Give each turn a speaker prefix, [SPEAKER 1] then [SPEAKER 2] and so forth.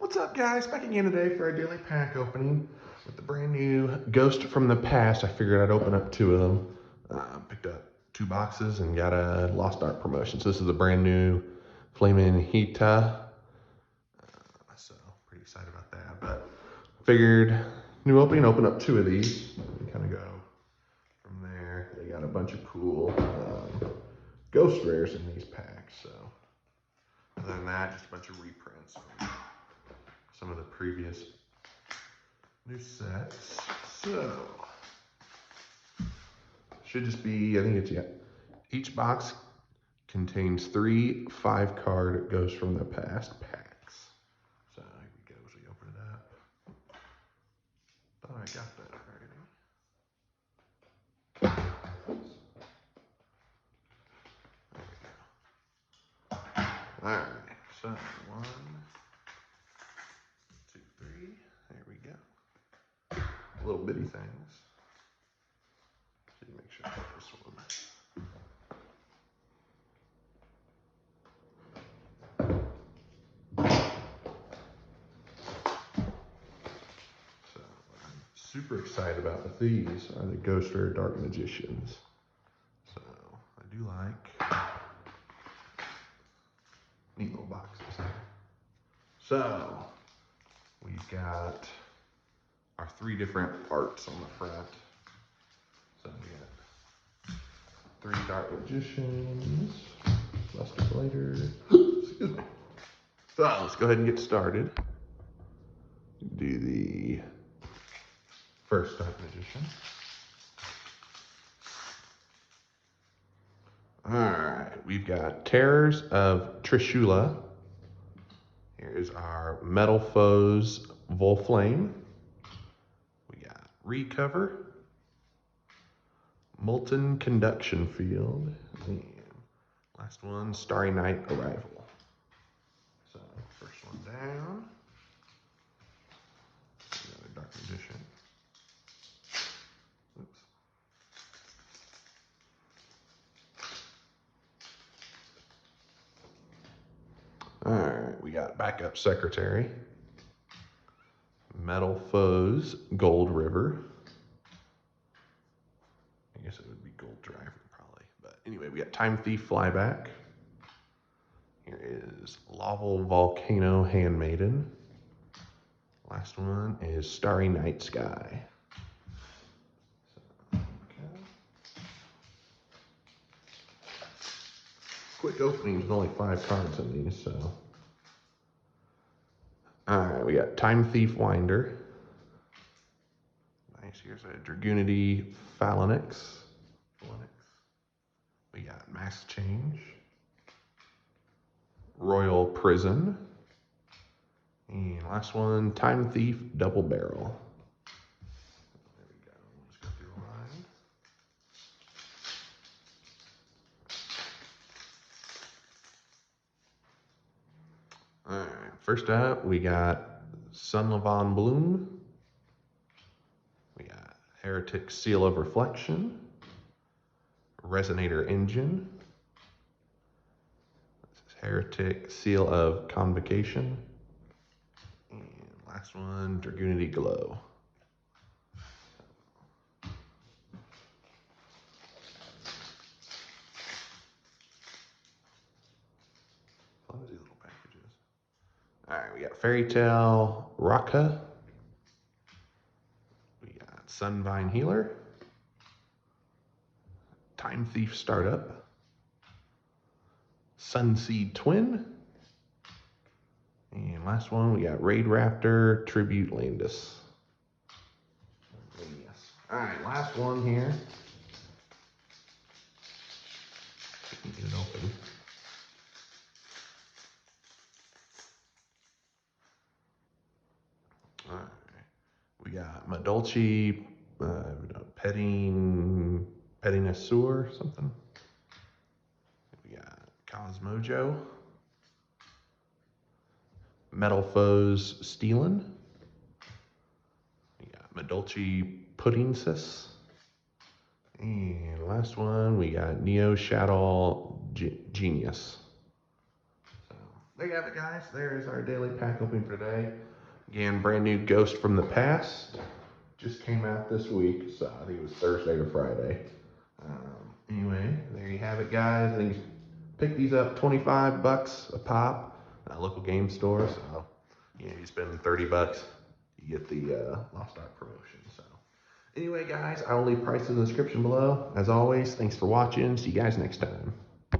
[SPEAKER 1] What's up, guys? Back again today for our daily pack opening with the brand new Ghost from the Past. I figured I'd open up 2 of them. Picked up 2 boxes and got a Lost Art promotion. So this is a brand new Flamin' Hita. So pretty excited about that. But figured new opening, open up 2 of these and kind of go from there. They got a bunch of cool Ghost rares in these packs. So other than that, just a bunch of reprints from some of the previous new sets. So should just be, I think it's, yeah, each box contains 3 5-card Ghosts from the Past packs. So here we go as we open it up. Thought I got that already. There we go. All right, so 1, 2, 3. There we go. Little bitty things. Make sure I got this one. So what I'm super excited about with these are the Ghost Rare Dark Magicians. So I do like neat little boxes there. So we've got our 3 different arts on the front. So we got 3 Dark Magicians, Luster Blader. Excuse me. So let's go ahead and get started. Do the first Dark Magician. All right, we've got Terrors of Trishula. Here's our Metal Foes Volflame. We got Recover, Molten Conduction Field, and last one, Starry Night Arrival. So first one down. Another Dark Magician. Oops. All right, we got Backup Secretary, Metal Foes Gold River. I guess it would be Gold Driver probably, but anyway, we got Time Thief Flyback. Here is Lava Volcano Handmaiden. Last one is Starry Night Sky. So, okay. Quick openings, only 5 cards in these, so. Alright, we got Time Thief Winder. Nice, here's a Dragoonity Phalanx. We got Mass Change. Royal Prison. And last one, Time Thief Double Barrel. There we go. Let's go through the line. All right, first up, we got Sun Levon Bloom. We got Heretic Seal of Reflection. Resonator Engine. This is Heretic Seal of Convocation. And last one, Dragoonity Glow. Flimsy little packages. All right, we got Fairy Tale Raka. We got Sunvine Healer. Time Thief Startup. Sunseed Twin. And last one, we got Raid Raptor Tribute Landis. Yes. All right, last one here. Get it open. All right, we got Madolchi, Petting a Sewer, something. We got Cosmojo. Metal Foes Steelin. We got Madolchi Puddingsis. And last one, we got Neo Shadow Genius. So there you have it, guys. There's our daily pack opening for today. Again, brand new Ghost from the Past. Just came out this week, so I think it was Thursday or Friday. Anyway, there you have it, guys. I think you pick these up $25 a pop at a local game store. So, you spend $30, you get the Lost Ark promotion. So, anyway, guys, I'll leave prices in the description below. As always, thanks for watching. See you guys next time.